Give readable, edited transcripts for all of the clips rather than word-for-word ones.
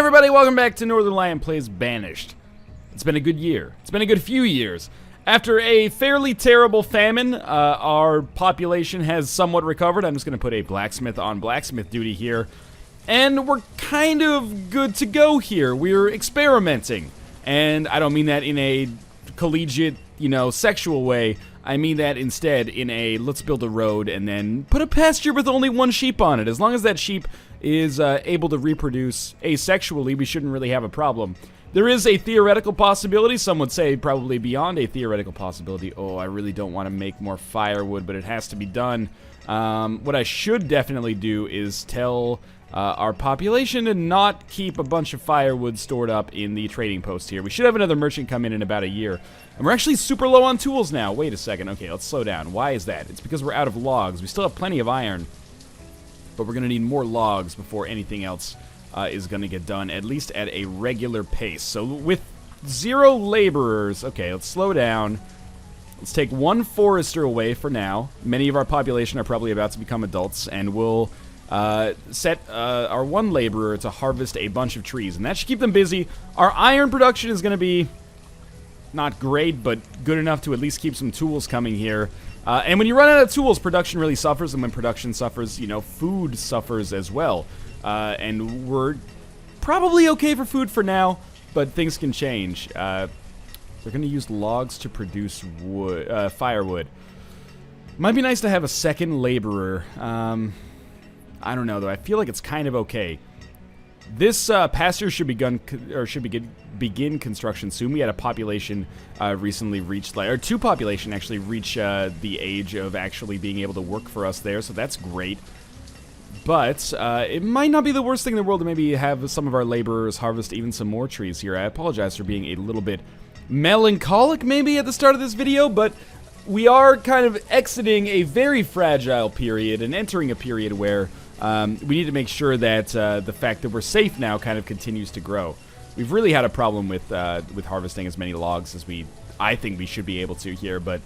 everybody, welcome back to Northernlion Plays Banished. It's been a good year. It's been a good few years. After a fairly terrible famine, our population has somewhat recovered. I'm just going to put a blacksmith on blacksmith duty here. And we're kind of good to go here. We're experimenting. And I don't mean that in a collegiate, sexual way. I mean that instead in a, let's build a road and then put a pasture with only one sheep on it. As long as that sheep is able to reproduce asexually, we shouldn't really have a problem. There is a theoretical possibility, some would say probably beyond a theoretical possibility. Oh, I really don't want to make more firewood, but it has to be done. What I should definitely do is tell our population to not keep a bunch of firewood stored up in the trading post here. We should have another merchant come in about a year. And we're actually super low on tools now. Wait a second. Okay, let's slow down. Why is that? It's because we're out of logs. We still have plenty of iron, but we're going to need more logs before anything else is going to get done, at least at a regular pace. So with 0 laborers, okay, let's slow down. Let's take 1 forester away for now. Many of our population are probably about to become adults, and we'll set our 1 laborer to harvest a bunch of trees, and that should keep them busy. Our iron production is going to be not great, but good enough to at least keep some tools coming here. And when you run out of tools, production really suffers, and when production suffers, food suffers as well. And we're probably okay for food for now, but things can change. They're going to use logs to produce wood, firewood. Might be nice to have a second laborer. I don't know, though. I feel like it's kind of okay. This pasture should begin construction soon. We had a population recently reach, or 2 population actually reach the age of actually being able to work for us there, so that's great. But it might not be the worst thing in the world to maybe have some of our laborers harvest even some more trees here. I apologize for being a little bit melancholic maybe at the start of this video, but we are kind of exiting a very fragile period and entering a period where we need to make sure that the fact that we're safe now kind of continues to grow. We've really had a problem with harvesting as many logs as I think we should be able to here, but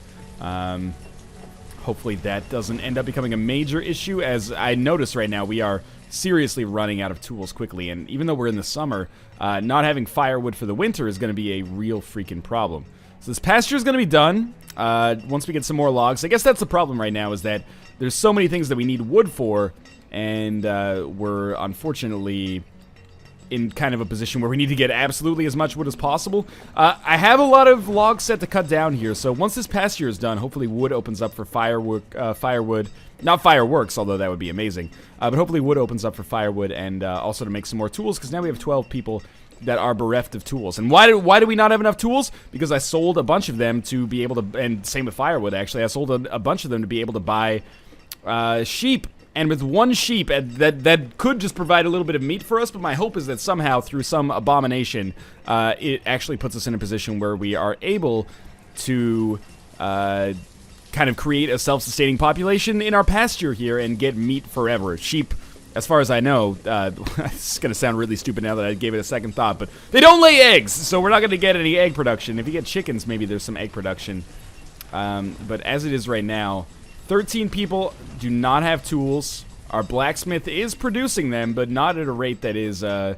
hopefully that doesn't end up becoming a major issue. As I notice right now, we are seriously running out of tools quickly, and even though we're in the summer, not having firewood for the winter is going to be a real freaking problem. So this pasture is going to be done once we get some more logs. I guess that's the problem right now, is that there's so many things that we need wood for, and we're unfortunately in kind of a position where we need to get absolutely as much wood as possible. I have a lot of logs set to cut down here, so once this pasture is done, hopefully wood opens up for firewood. Not fireworks, although that would be amazing. But hopefully wood opens up for firewood, and also to make some more tools, because now we have 12 people that are bereft of tools. And why do we not have enough tools? Because I sold a bunch of them to be able to, and same with firewood actually, I sold a bunch of them to be able to buy sheep. And with 1 sheep, that could just provide a little bit of meat for us, but my hope is that somehow, through some abomination, it actually puts us in a position where we are able to kind of create a self-sustaining population in our pasture here and get meat forever. Sheep, as far as I know, it's going to sound really stupid now that I gave it a second thought, but they don't lay eggs, so we're not going to get any egg production. If you get chickens, maybe there's some egg production. But as it is right now, 13 people do not have tools. Our blacksmith is producing them, but not at a rate that is going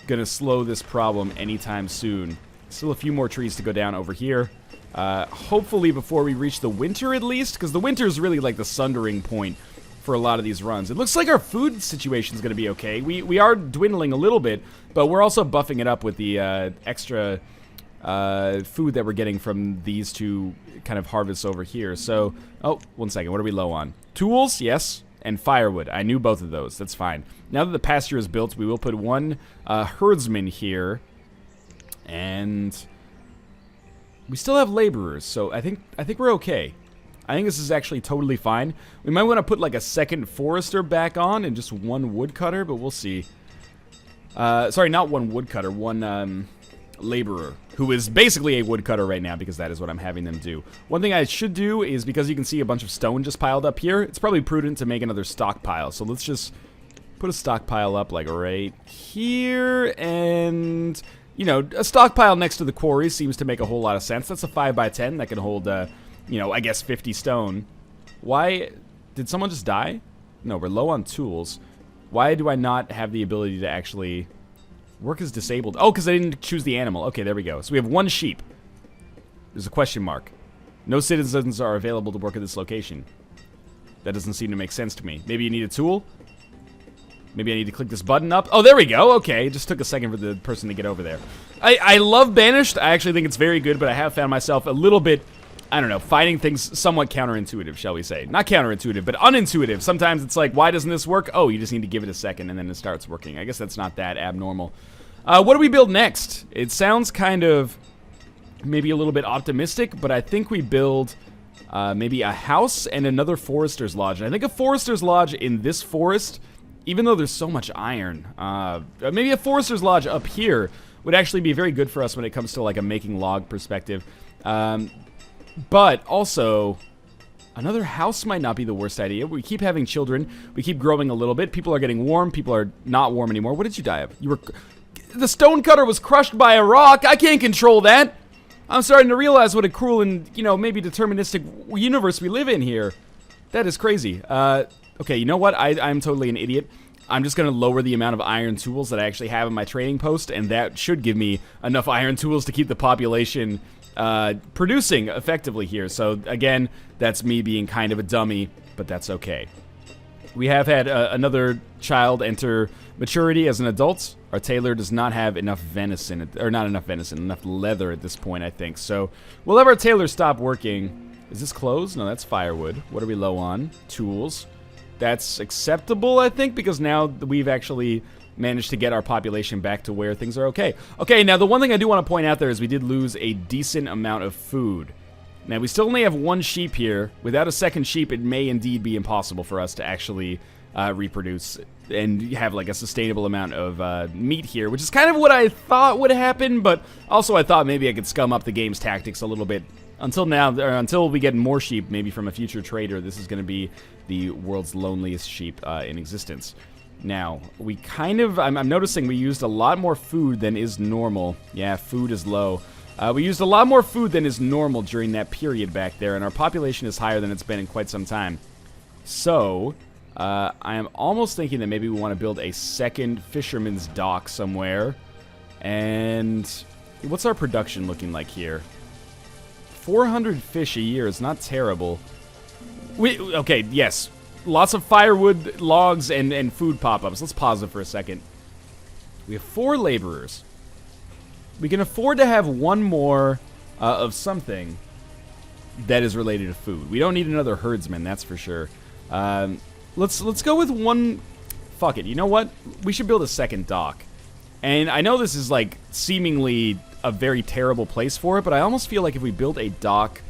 to slow this problem anytime soon. Still a few more trees to go down over here. Hopefully before we reach the winter at least, because the winter is really like the sundering point for a lot of these runs. It looks like our food situation is going to be okay. We are dwindling a little bit, but we're also buffing it up with the extra food that we're getting from these 2 kind of harvests over here. So, oh, 1 second, what are we low on? Tools, yes, and firewood. I knew both of those, that's fine. Now that the pasture is built, we will put 1 herdsman here, and we still have laborers, so I think we're okay. I think this is actually totally fine. We might want to put like a second forester back on and just 1 woodcutter, but we'll see. Sorry, not 1 woodcutter, 1 laborer, who is basically a woodcutter right now, because that is what I'm having them do. One thing I should do is, because you can see a bunch of stone just piled up here, it's probably prudent to make another stockpile. So let's just put a stockpile up like right here, and a stockpile next to the quarry seems to make a whole lot of sense. That's a 5x10 that can hold I guess 50 stone. Why did someone just die? No, we're low on tools. Why do I not have the ability to actually Work is disabled. Oh, because I didn't choose the animal. Okay, there we go. So we have 1 sheep. There's a question mark. No citizens are available to work at this location. That doesn't seem to make sense to me. Maybe you need a tool? Maybe I need to click this button up. Oh, there we go. Okay, it just took a second for the person to get over there. I love Banished. I actually think it's very good, but I have found myself a little bit, I don't know, finding things somewhat counterintuitive, shall we say. Not counterintuitive, but unintuitive. Sometimes it's like, why doesn't this work? Oh, you just need to give it a second, and then it starts working. I guess that's not that abnormal. What do we build next? It sounds kind of maybe a little bit optimistic, but I think we build maybe a house and another forester's lodge. And I think a forester's lodge in this forest, even though there's so much iron, maybe a forester's lodge up here would actually be very good for us when it comes to like a making log perspective. But also, another house might not be the worst idea. We keep having children. We keep growing a little bit. People are getting warm. People are not warm anymore. What did you die of? You were... The stonecutter was crushed by a rock. I can't control that. I'm starting to realize what a cruel and, you know, maybe deterministic universe we live in here. That is crazy. Okay, you know what? I'm totally an idiot. I'm just going to lower the amount of iron tools that I actually have in my trading post, and that should give me enough iron tools to keep the population producing effectively here. So, again, that's me being kind of a dummy, but that's okay. We have had another child enter maturity as an adult. Our tailor does not have enough venison, or not enough venison, enough leather at this point, I think. So, we'll have our tailor stop working. Is this clothes? No, that's firewood. What are we low on? Tools. That's acceptable, I think, because now we've actually managed to get our population back to where things are okay. Okay, now the one thing I do want to point out there is we did lose a decent amount of food. Now, we still only have 1 sheep here. Without a second sheep, it may indeed be impossible for us to actually reproduce and have like a sustainable amount of meat here, which is kind of what I thought would happen, but also I thought maybe I could scum up the game's tactics a little bit. Until now, or until we get more sheep, maybe from a future trader, this is going to be the world's loneliest sheep in existence. Now, we kind of, I'm noticing we used a lot more food than is normal. Yeah, food is low. We used a lot more food than is normal during that period back there, and our population is higher than it's been in quite some time. So, I am almost thinking that maybe we want to build a second fisherman's dock somewhere. And what's our production looking like here? 400 fish a year is not terrible. Okay, yes. Lots of firewood, logs, and food pop-ups. Let's pause it for a second. We have 4 laborers. We can afford to have 1 more of something that is related to food. We don't need another herdsman, that's for sure. Let's go with 1... Fuck it, you know what? We should build a second dock. And I know this is, like, seemingly a very terrible place for it, but I almost feel like if we build a dock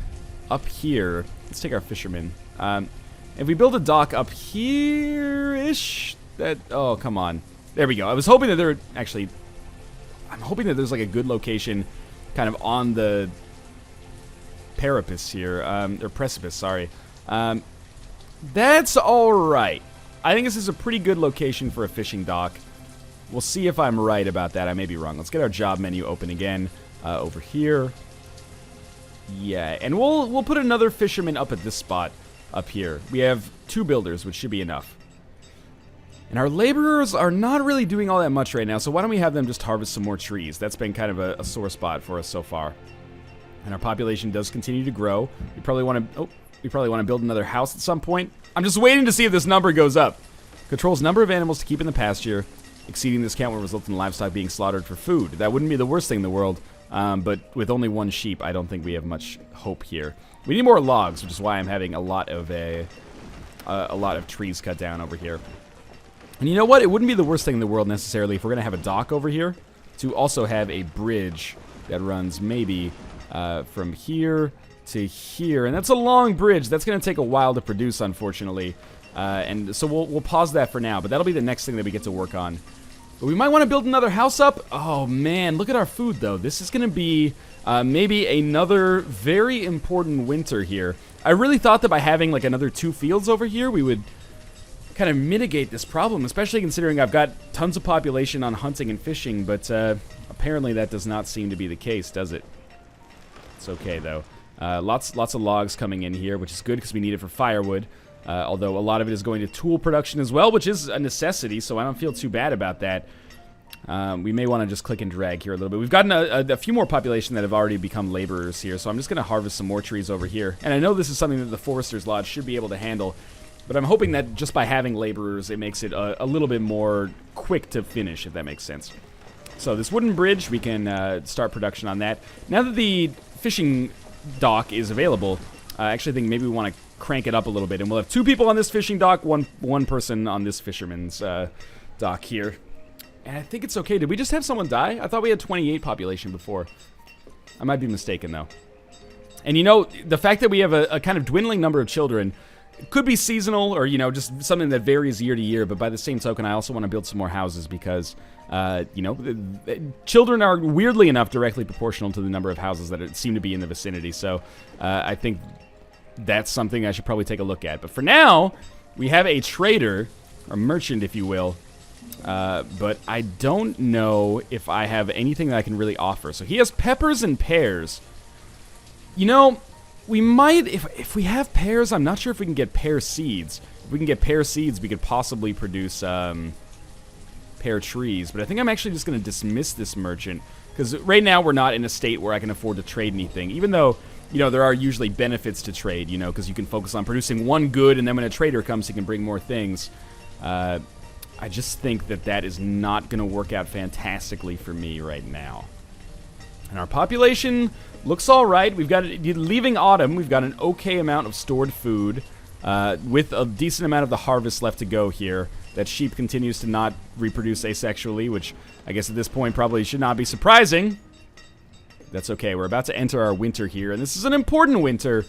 up here... Let's take our fishermen. If we build a dock up here-ish... Oh, come on. There we go. I was hoping that there... Actually, I'm hoping that there's, like, a good location kind of on the precipice here. Or precipice, sorry. That's alright. I think this is a pretty good location for a fishing dock. We'll see if I'm right about that. I may be wrong. Let's get our job menu open again over here. Yeah, and we'll put another fisherman up at this spot up here. We have 2 builders, which should be enough. And our laborers are not really doing all that much right now, so why don't we have them just harvest some more trees? That's been kind of a sore spot for us so far. And our population does continue to grow. We probably want to build another house at some point. I'm just waiting to see if this number goes up. Controls number of animals to keep in the pasture. Exceeding this count will result in livestock being slaughtered for food. That wouldn't be the worst thing in the world, but with only 1 sheep, I don't think we have much hope here. We need more logs, which is why I'm having a lot of trees cut down over here. And you know what? It wouldn't be the worst thing in the world necessarily if we're going to have a dock over here to also have a bridge that runs maybe from here to here. And that's a long bridge. That's going to take a while to produce, unfortunately. And so we'll pause that for now, but that'll be the next thing that we get to work on. But we might want to build another house up. Oh, man, look at our food, though. This is going to be maybe another very important winter here. I really thought that by having, like, another 2 fields over here, we would kind of mitigate this problem, especially considering I've got tons of population on hunting and fishing, but apparently that does not seem to be the case, does it? It's okay, though. Lots of logs coming in here, which is good because we need it for firewood. Although a lot of it is going to tool production as well, which is a necessity, so I don't feel too bad about that. We may want to just click and drag here a little bit. We've gotten a few more population that have already become laborers here, so I'm just going to harvest some more trees over here. And I know this is something that the Forester's Lodge should be able to handle, but I'm hoping that just by having laborers, it makes it a little bit more quick to finish, if that makes sense. So this wooden bridge, we can start production on that. Now that the fishing dock is available, I actually think maybe we want to crank it up a little bit, and we'll have 2 people on this fishing dock, one person on this fisherman's dock here. And I think it's okay. Did we just have someone die? I thought we had 28 population before. I might be mistaken, though. And, you know, the fact that we have a kind of dwindling number of children could be seasonal or, you know, just something that varies year to year. But by the same token, I also want to build some more houses because, you know, children are weirdly enough directly proportional to the number of houses that seem to be in the vicinity. So I think that's something I should probably take a look at. But for now, we have a trader, or merchant, if you will. But I don't know if I have anything that I can really offer. So he has peppers and pears. You know, we might, if we have pears, I'm not sure if we can get pear seeds. If we can get pear seeds, we could possibly produce pear trees. But I think I'm actually just going to dismiss this merchant. Because right now we're not in a state where I can afford to trade anything. Even though, you know, there are usually benefits to trade, you know, because you can focus on producing one good, and then when a trader comes, he can bring more things. I just think that that is not going to work out fantastically for me right now. And our population looks all right. We've got, leaving autumn, we've got an okay amount of stored food with a decent amount of the harvest left to go here. That sheep continues to not reproduce asexually, which I guess at this point probably should not be surprising. That's okay. We're about to enter our winter here, and this is an important winter.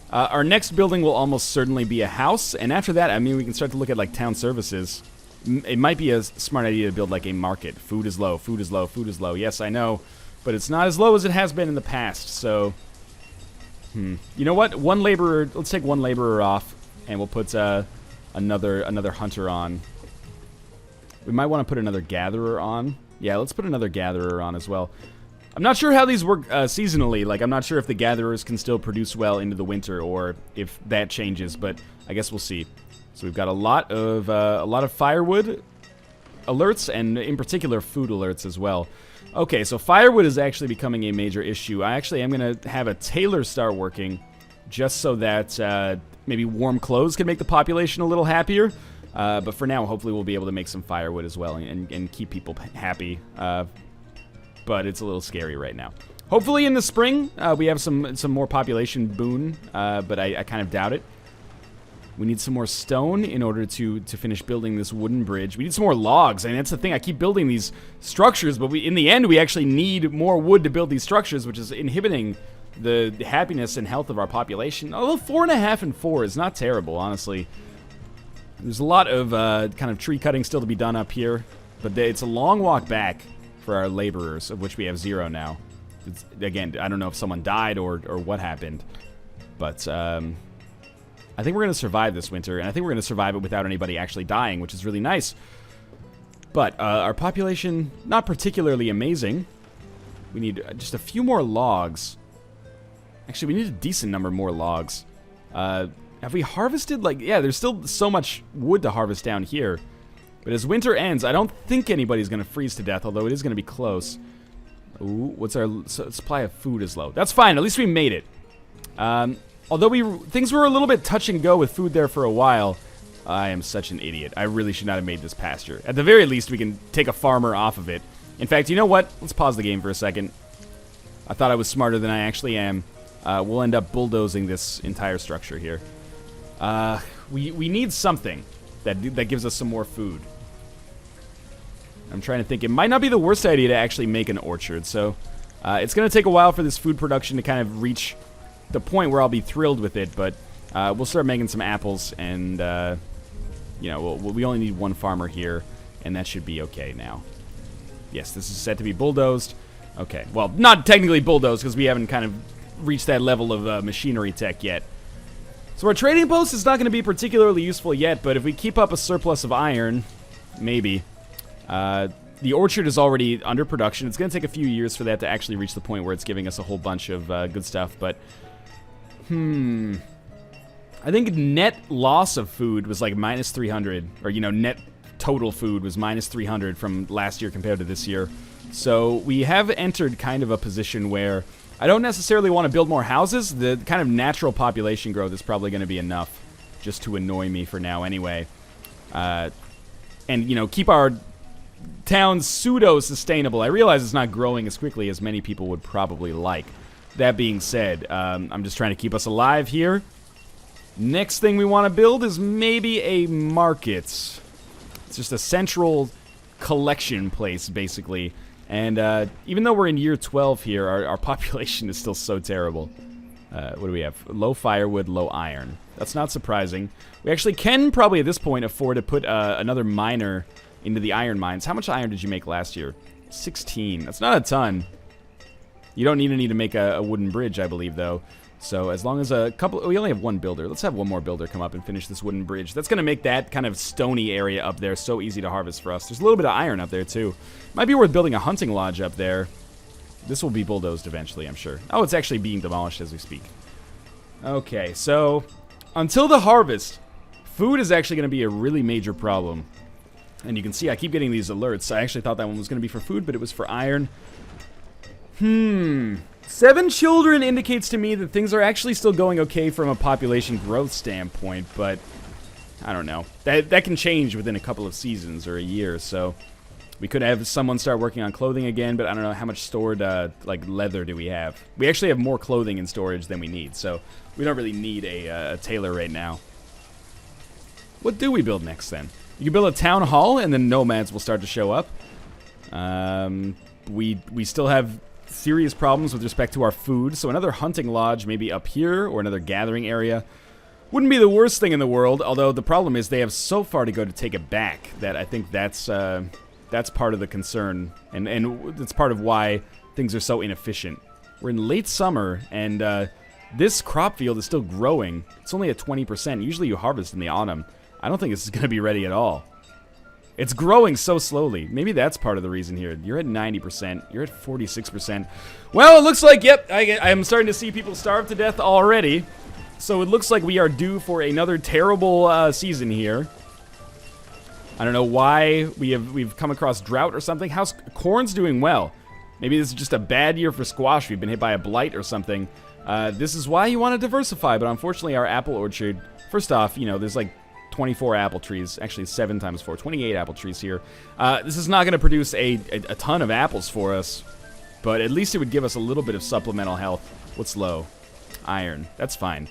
Our next building will almost certainly be a house, and after that, I mean, we can start to look at, like, town services. It might be a smart idea to build, like, a market. Food is low, food is low, food is low. Yes, I know, but it's not as low as it has been in the past, so... You know what? One laborer... Let's take one laborer off, and we'll put another hunter on. We might want to put another gatherer on. Yeah, let's put another gatherer on as well. I'm not sure how these work seasonally. Like, I'm not sure if the gatherers can still produce well into the winter, or if that changes, but I guess we'll see. So we've got a lot of firewood alerts, and in particular food alerts as well. Okay, so firewood is actually becoming a major issue. I actually am going to have a tailor start working, just so that maybe warm clothes can make the population a little happier. But for now, hopefully we'll be able to make some firewood as well and keep people happy. But it's a little scary right now. Hopefully in the spring, we have some more population boon, but I kind of doubt it. We need some more stone in order to finish building this wooden bridge. We need some more logs, and that's the thing. I keep building these structures, but in the end, we actually need more wood to build these structures, which is inhibiting the happiness and health of our population. Although 4.5 and 4 is not terrible, honestly. There's a lot of kind of tree cutting still to be done up here, but it's a long walk back for our laborers, of which we have 0 now. Again, I don't know if someone died or what happened, but I think we're going to survive this winter, and I think we're going to survive it without anybody actually dying, which is really nice. But our population, not particularly amazing. We need just a few more logs. Actually, we need a decent number more logs. Have we harvested? Like, yeah, there's still so much wood to harvest down here. But as winter ends, I don't think anybody's going to freeze to death, although it is going to be close. Ooh, what's our supply of food is low. That's fine. At least we made it. Although things were a little bit touch and go with food there for a while. I am such an idiot. I really should not have made this pasture. At the very least, we can take a farmer off of it. In fact, you know what? Let's pause the game for a second. I thought I was smarter than I actually am. We'll end up bulldozing this entire structure here. We need something that gives us some more food. I'm trying to think. It might not be the worst idea to actually make an orchard. So it's going to take a while for this food production to kind of reach the point where I'll be thrilled with it. But we'll start making some apples, and you know, we only need one farmer here, and that should be okay now. Yes, this is set to be bulldozed. Okay, well, not technically bulldozed because we haven't kind of reached that level of machinery tech yet. So our trading post is not going to be particularly useful yet, but if we keep up a surplus of iron, maybe. The orchard is already under production. It's going to take a few years for that to actually reach the point where it's giving us a whole bunch of good stuff, but I think net loss of food was like -300, or, you know, net total food was minus 300 from last year compared to this year. So we have entered kind of a position where I don't necessarily want to build more houses. The kind of natural population growth is probably going to be enough just to annoy me for now anyway. And, you know, keep our town pseudo-sustainable. I realize it's not growing as quickly as many people would probably like. That being said, I'm just trying to keep us alive here. Next thing we want to build is maybe a market. It's just a central collection place, basically. And even though we're in year 12 here, our population is still so terrible. What do we have? Low firewood, low iron. That's not surprising. We actually can probably at this point afford to put another miner into the iron mines. How much iron did you make last year? 16. That's not a ton. You don't need any to make a wooden bridge, I believe, though. So as long as a couple... We only have one builder. Let's have one more builder come up and finish this wooden bridge. That's going to make that kind of stony area up there so easy to harvest for us. There's a little bit of iron up there, too. Might be worth building a hunting lodge up there. This will be bulldozed eventually, I'm sure. Oh, it's actually being demolished as we speak. Okay, so... Until the harvest, food is actually going to be a really major problem. And you can see I keep getting these alerts. I actually thought that one was going to be for food, but it was for iron. 7 children indicates to me that things are actually still going okay from a population growth standpoint, but I don't know. That can change within a couple of seasons or a year, so we could have someone start working on clothing again, but I don't know how much stored like leather do we have. We actually have more clothing in storage than we need, so we don't really need a tailor right now. What do we build next then? You can build a town hall, and then nomads will start to show up. We still have serious problems with respect to our food, so another hunting lodge maybe up here, or another gathering area. Wouldn't be the worst thing in the world, although the problem is they have so far to go to take it back that I think that's part of the concern, and that's part of why things are so inefficient. We're in late summer, and this crop field is still growing. It's only at 20%. Usually you harvest in the autumn. I don't think this is going to be ready at all. It's growing so slowly. Maybe that's part of the reason here. You're at 90%. You're at 46%. Well, it looks like, yep, I'm starting to see people starve to death already. So it looks like we are due for another terrible season here. I don't know why we've come across drought or something. How's corn's doing well? Maybe this is just a bad year for squash. We've been hit by a blight or something. This is why you want to diversify, but unfortunately our apple orchard, first off, you know, there's like 24 apple trees, actually 7 times 4, 28 apple trees here. This is not going to produce a ton of apples for us, but at least it would give us a little bit of supplemental health. What's low? Iron. That's fine.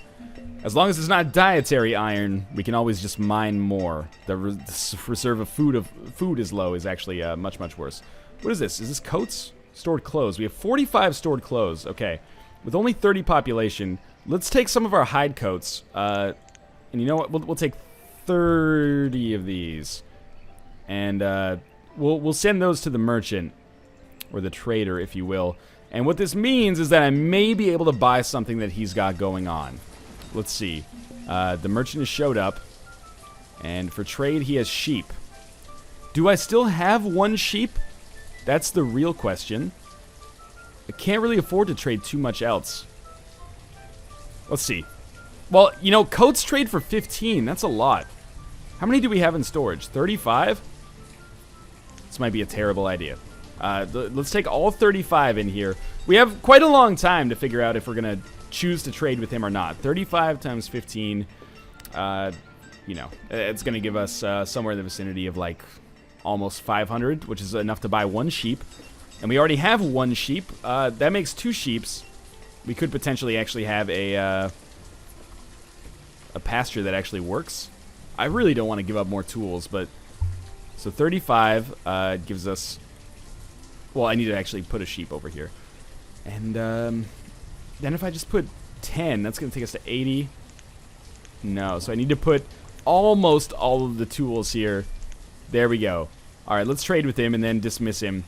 As long as it's not dietary iron, we can always just mine more. The reserve of food is low is actually much, much worse. What is this? Is this coats? Stored clothes. We have 45 stored clothes. Okay. With only 30 population, let's take some of our hide coats. And you know what? We'll take 30 of these, and we'll send those to the merchant, or the trader, if you will. And what this means is that I may be able to buy something that he's got going on. Let's see. The merchant has showed up, and for trade he has sheep. Do I still have 1 sheep? That's the real question. I can't really afford to trade too much else. Let's see. Well, you know, coats trade for 15. That's a lot. How many do we have in storage? 35? This might be a terrible idea. Let's take all 35 in here. We have quite a long time to figure out if we're going to choose to trade with him or not. 35 times 15, you know, it's going to give us somewhere in the vicinity of like almost 500, which is enough to buy 1 sheep. And we already have 1 sheep. That makes 2 sheeps. We could potentially actually have a pasture that actually works. I really don't want to give up more tools, but so 35 gives us. Well, I need to actually put a sheep over here, and then if I just put 10, that's going to take us to 80. No, so I need to put almost all of the tools here. There we go. All right, let's trade with him and then dismiss him.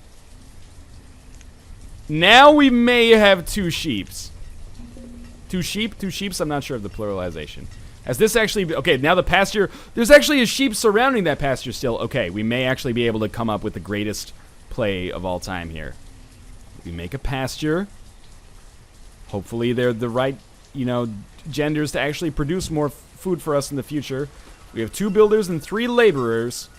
Now we may have 2 sheeps. 2 sheep? 2 sheeps? I'm not sure of the pluralization. Has this actually... Okay, now the pasture... There's actually a sheep surrounding that pasture still. Okay, we may actually be able to come up with the greatest play of all time here. We make a pasture. Hopefully they're the right, you know, genders to actually produce more food for us in the future. We have 2 builders and 3 laborers.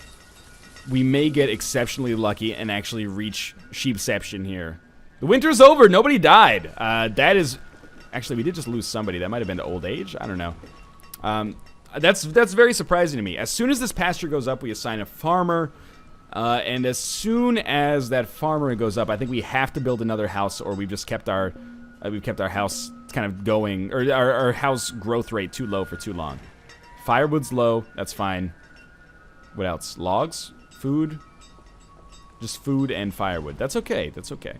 we may get exceptionally lucky and actually reach sheepception here. The winter's over. Nobody died. That is... Actually, we did just lose somebody. That might have been to old age. I don't know. That's very surprising to me. As soon as this pasture goes up, we assign a farmer. And as soon as that farmer goes up, I think we have to build another house, or we've just kept our house kind of going, or our house growth rate too low for too long. Firewood's low. That's fine. What else? Logs? Food? Just food and firewood. That's okay. That's okay.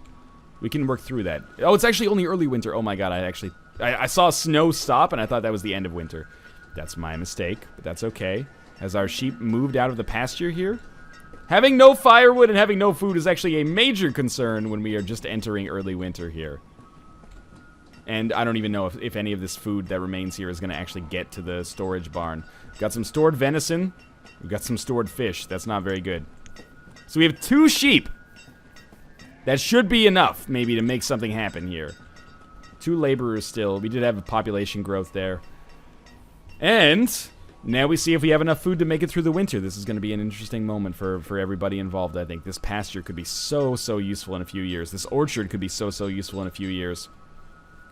We can work through that. Oh, it's actually only early winter. Oh my god, I saw snow stop and I thought that was the end of winter. That's my mistake, but that's okay. Has our sheep moved out of the pasture here? Having no firewood and having no food is actually a major concern when we are just entering early winter here. And I don't even know if any of this food that remains here is going to actually get to the storage barn. Got some stored venison. We've got some stored fish. That's not very good. So we have 2 sheep. That should be enough, maybe, to make something happen here. 2 laborers still. We did have a population growth there. And now we see if we have enough food to make it through the winter. This is going to be an interesting moment for everybody involved, I think. This pasture could be so useful in a few years. This orchard could be so useful in a few years.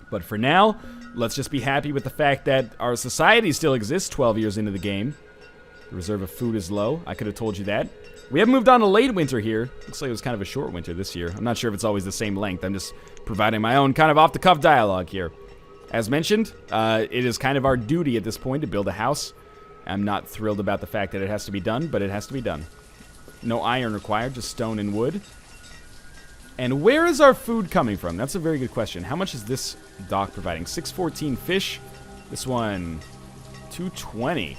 But for now, let's just be happy with the fact that our society still exists 12 years into the game. The reserve of food is low. I could have told you that. We haven't moved on to late winter here. Looks like it was kind of a short winter this year. I'm not sure if it's always the same length. I'm just providing my own kind of off-the-cuff dialogue here. As mentioned, it is kind of our duty at this point to build a house. I'm not thrilled about the fact that it has to be done, but it has to be done. No iron required, just stone and wood. And where is our food coming from? That's a very good question. How much is this dock providing? 614 fish. This one, 220.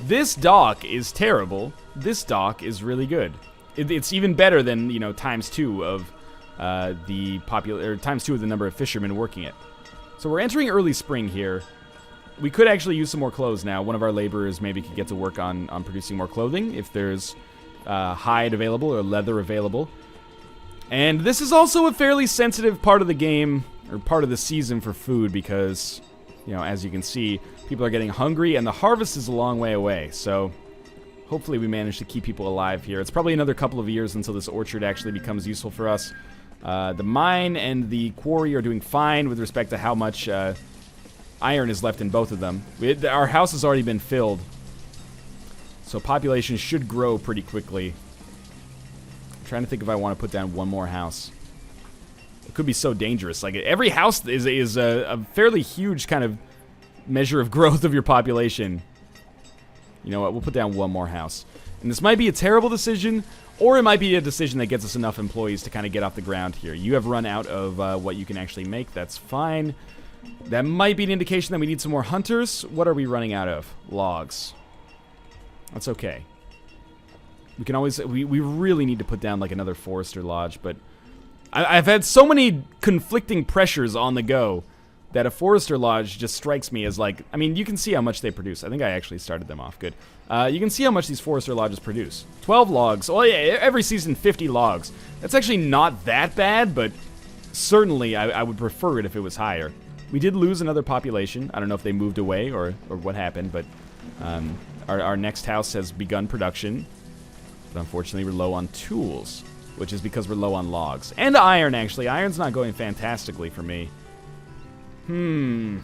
This dock is terrible. This dock is really good. It's even better than, you know, times 2 of times 2 of the number of fishermen working it. So we're entering early spring here. We could actually use some more clothes now. One of our laborers maybe could get to work on producing more clothing if there's hide available or leather available. And this is also a fairly sensitive part of the game, or part of the season for food, because, you know, as you can see, people are getting hungry and the harvest is a long way away. So hopefully we manage to keep people alive here. It's probably another couple of years until this orchard actually becomes useful for us. The mine and the quarry are doing fine with respect to how much iron is left in both of them. Our house has already been filled, so population should grow pretty quickly. I'm trying to think if I want to put down one more house. It could be so dangerous. Like, every house is a fairly huge kind of measure of growth of your population. You know what? We'll put down one more house. And this might be a terrible decision, or it might be a decision that gets us enough employees to kind of get off the ground here. You have run out of what you can actually make. That's fine. That might be an indication that we need some more hunters. What are we running out of? Logs. That's okay. We can always... We really need to put down, like, another forester lodge, but... I've had so many conflicting pressures on the go that a forester lodge just strikes me as, like... I mean, you can see how much they produce. I think I actually started them off. Good. You can see how much these forester lodges produce. 12 logs. Oh, yeah, every season, 50 logs. That's actually not that bad, but certainly I would prefer it if it was higher. We did lose another population. I don't know if they moved away or what happened, but our next house has begun production. But unfortunately, we're low on tools, which is because we're low on logs. And iron, actually. Iron's not going fantastically for me. We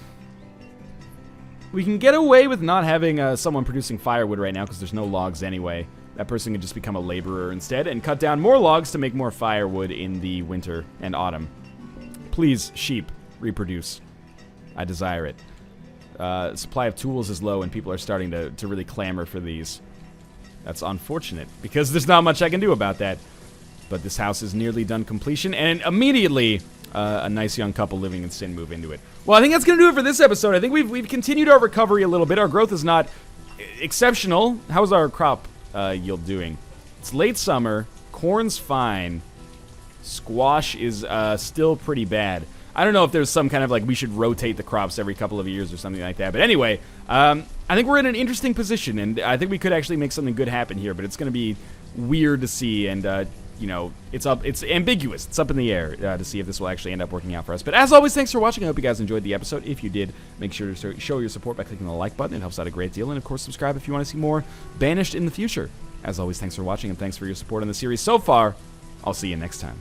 can get away with not having someone producing firewood right now because there's no logs anyway. That person can just become a laborer instead and cut down more logs to make more firewood in the winter and autumn. Please, sheep, reproduce. I desire it. Supply of tools is low and people are starting to really clamor for these. That's unfortunate because there's not much I can do about that. But this house is nearly done completion, and immediately a nice young couple living in sin move into it. Well, I think that's going to do it for this episode. I think we've continued our recovery a little bit. Our growth is not exceptional. How's our crop yield doing? It's late summer. Corn's fine. Squash is still pretty bad. I don't know if there's some kind of, like, we should rotate the crops every couple of years or something like that. But anyway, I think we're in an interesting position, and I think we could actually make something good happen here. But it's going to be weird to see, and you know, it's ambiguous. It's up in the air to see if this will actually end up working out for us. But as always, thanks for watching. I hope you guys enjoyed the episode. If you did, make sure to show your support by clicking the like button. It helps out a great deal. And, of course, subscribe if you want to see more Banished in the future. As always, thanks for watching and thanks for your support on the series so far. I'll see you next time.